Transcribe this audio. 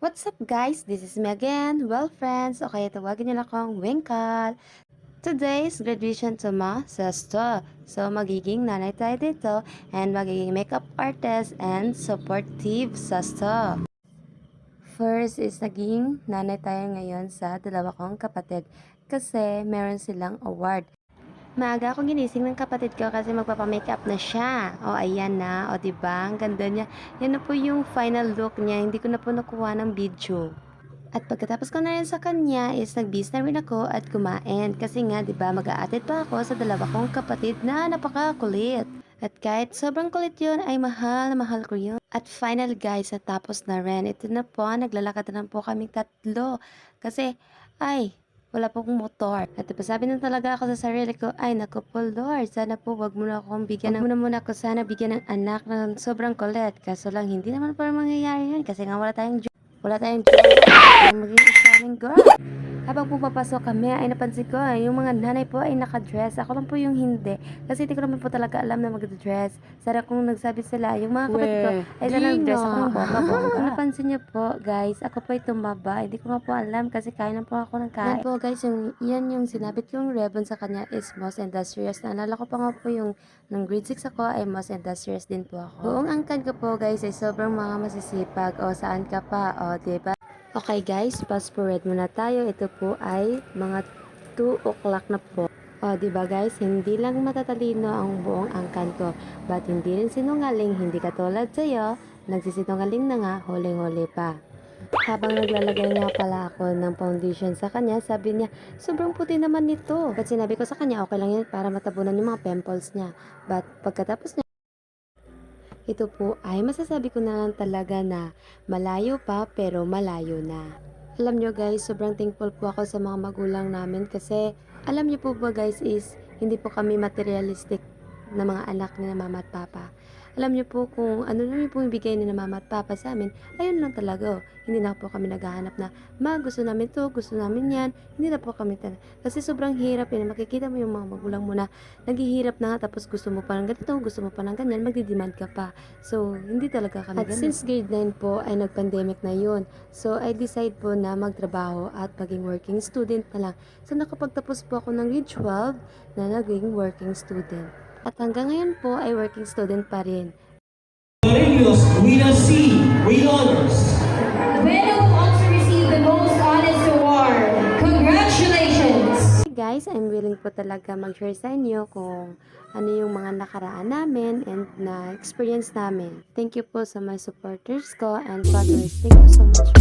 What's up guys? This is me again. Well friends, o kaya tawagin niyo lang akong Winkle. Today's graduation to ma sister. So magiging nanay tayo dito and magiging makeup artist and supportive sister. First is naging nanay tayo ngayon sa dalawa kong kapatid kasi meron silang award. Maaga akong ginising ng kapatid ko kasi magpapa-makeup na siya. O, ayan na. O, diba? Ang ganda niya. Yan na po yung final look niya. Hindi ko na po nakuha ng video. At pagkatapos ko na rin sa kanya is nagbis na rin ako at kumain. Kasi nga, diba, mag-aatid pa ako sa dalawa kong kapatid na napakakulit. At kahit sobrang kulit yun, ay mahal na mahal ko yun. At final guys, natapos na rin. Ito na po, naglalakad na po kaming tatlo. Kasi, ay, wala po akong motor. At sabi na talaga ako sa sarili ko, ay naku po Lord, sana po wag mo na akong bigyan ng, wag mo na muna ako sana bigyan ng anak na sobrang kulit. Kaso lang, hindi naman parang mangyayari yun kasi nga wala tayong jowa. Maging asaling girl. Habang pumapasok kami ay napansin ko yung mga nanay po ay nakadress. Ako lang po yung hindi. Kasi hindi ko naman po talaga alam na mag-dress. Sana kung nagsabi sila, yung mga kapatid ko ay sana nag-dress ako ng bongga-bongga. Kung napansin niyo po guys, ako po ay tumaba. Hindi ko nga po alam kasi kain na po ako ng kain. Yan po guys, yan yung sinabit kong ribbon sa kanya is most industrious. Naalala ko pa nga po yung nung grade 6 ako ay most industrious din po ako. Buong angkan ko po guys ay sobrang mga masisipag. O saan ka pa? O diba? Okay guys, fast forward muna tayo. Ito po ay mga 2 o'clock na po. O, diba guys, hindi lang matatalino ang buong angkan ko. But hindi rin sinungaling, hindi katulad sa'yo. Nagsisinungaling na nga, huling-huli pa. Habang naglalagay nga pala ako ng foundation sa kanya, sabi niya, sobrang puti naman nito. At sinabi ko sa kanya, okay lang yan para matabunan yung mga pimples niya. But pagkatapos niya, ito po ay masasabi ko na lang talaga na malayo pa pero malayo na. Alam nyo guys, sobrang thankful po ako sa mga magulang namin kasi alam nyo po ba guys is hindi po kami materialistic na mga anak ni mama at papa. Alam nyo po kung ano lang yung po ibigay ni mama at papa sa amin, ayun lang talaga. Hindi na po kami naghahanap na, ma, gusto namin to, gusto namin yan. Hindi na po kami talaga. Kasi sobrang hirap yun. Makikita mo yung mga magulang mo na naghihirap na nga tapos gusto mo pa ng ganito, gusto mo pa ng ganyan, magdi-demand ka pa. So, hindi talaga kami ganun. At since grade 9 po ay nag-pandemic na yun. So, I decide po na magtrabaho at maging working student na lang. So, nakapagtapos po ako ng grade 12 na naging working student. At hanggang ngayon po ay working student pa rin. Morelos with a C, with honors. Bueno also received the most honest award. Congratulations! Hey guys, I'm willing po talaga mag-share sa inyo kung ano yung mga nakaraan namin and na experience namin. Thank you po sa mga supporters ko and followers. Thank you so much.